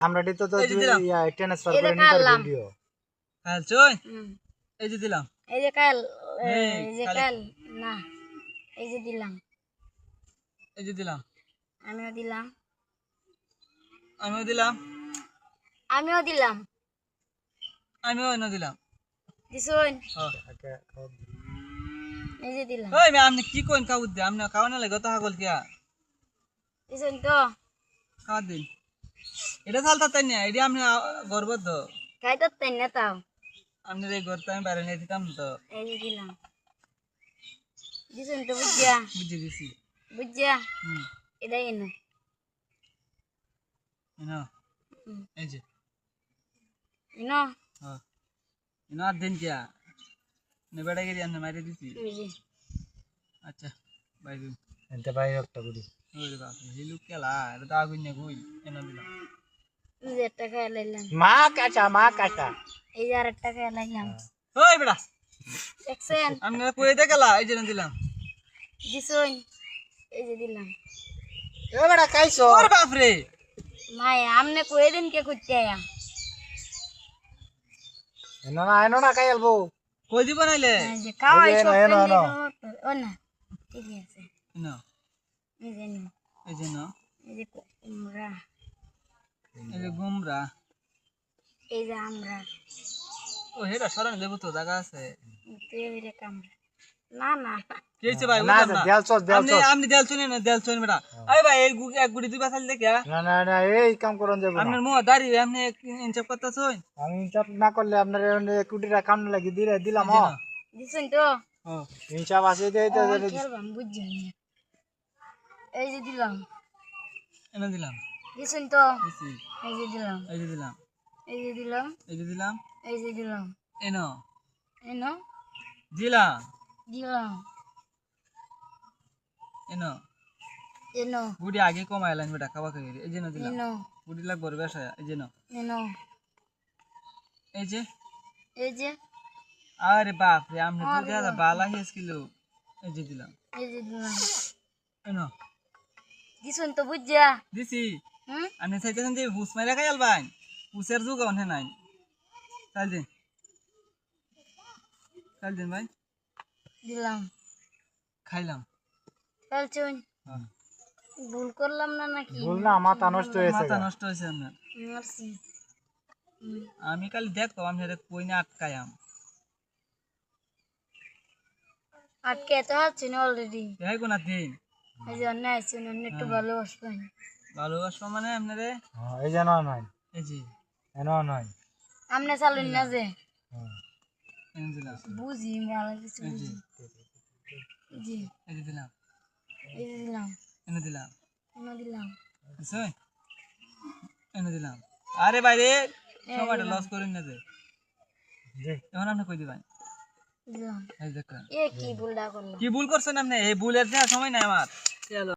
আমরা তো এই যে দিলাম। ট্রান্সফার করে নিতে ভিডিও কাল চই এই যে দিলাম এই যে কাল এই এই যে কাল না এই যে দিলাম এই যে দিলাম আমিও দিলাম আমিও দিলাম আমিও দিলাম আমিও এনে দিলাম দিছুন হ্যাঁ এই যে দিলাম ওই মে আপনি কি কইন কাউ দে আপনি কাওনা লাগে তো হাগল কিয়া দিছুন তো খাওয়া দিন এটা চালতা তাই না এটা আপনি গর্বত খাইতে তাই না তাও আপনি এই গর্ত আমি বাইরে নিয়ে দিতাম তো এই যে দিলাম দিছুন তো বুঝিয়া বুঝে দিছি বুঝিয়া হুম এটাই এনে না এই যে এনো হ্যাঁ না দিন কিয়া নে বেড়া গিয়ে আনতে মারি দিছি এই যে আচ্ছা বাই দিন এতে ভাই একটা গুড়ি ওরে বাপ রে লুক কেলা এটা তো আগুন না কই এনে দিলাম এই যে একটা খাই লাইলাম মা কাটা এই যে আরেকটা খাই লাইলাম ওই বেড়া দেখছেন আমি কই দে গেলা এই যে দিলাম দিছুন এই যে দিলাম এ বড় খাইছো ওরে বাপ রে মাই আমনে কই দিন কে কুত্তে আয়া এনো না খাই আলবো কই দি বানাইলে এই যে খাওয়াই এই যে সব এনো, এনো। ও না ঠিক আছে না এই যে নিন এই যে না এই যে কুমড়া এই যে গুমরা এই যে আমরা ও হেডা সরান দেব তো জায়গা আছে তেরে কামড়া না না কি হইছে ভাই না বুঝলাম না দেল চস আপনি আপনি দেল শুনেন না দেল শুনেন বেটা আরে ভাই এই এক গুড়ি দুই বাসাল দেখিয়া না এই কাম করন যাব না আপনার মুহ দাড়ি আপনি ইনচাপ করতেছেন আমি চাপ না করলে আপনার কুটিটা কাম লাগি দিলাম হ দিছেন তো হ্যাঁ হিসাব আছে খেলবাম বুঝছেন এই যে দিলাম এনে দিলাম দিছেন তো দিছি এই যে দিলাম এই যে দিলাম এই যে দিলাম এই যে দিলাম এই যে দিলাম এনো এনো দিলাম দিলাম এনো এনো গুড়ি আগে কমাইলাম বেটা খাওয়া খাই এই যে না দিলাম এনো গুড়ি লাগবে বেশ এই যে না এনো এই যে এই যে আরে বাপ রে আমনে তো দাদা বালা হেস কিলো এই যে দিলাম এই যে দিলাম এনো দিছেন তো বুঝছা দিছি হুম আপনি চাইতেছেন যে হুস মাইরা খাই আলবাই হুসের যুগ অনে নাই চাল দিন ভাই দিলাম খাইলাম চলছুন হ্যাঁ ভুল করলাম না নাকি ভুল না মাথা নষ্ট হয়েছে মাথা নষ্ট হয়েছে আপনার মারছি আমি কালি দেখতো আমি কই না আটকায়াম আটকে তো আছে না অলরেডি দেখাই কোনা দিন এই যে অন্য আছে অন্য একটু ভালোবাসবেন ভালোবাসবো মানে আপনারে এই যেন নয় এই যে এনো নয় আমনে চালুন না যে এনে দিলাম বুঝি ভালো কিছু এই যে বুঝি জি এই যে দিলাম এই যে দিলাম এনে দিলাম এনে দিলাম বুঝছেন এনে দিলাম আরে বাইরে সময়টা লস করেন না যে এখন আপনি কই দিবেন দিলাম এই দেখেন এ কি ভুলটা করলাম কি ভুল করছেন আপনি এই ভুলের সময় নাই আমার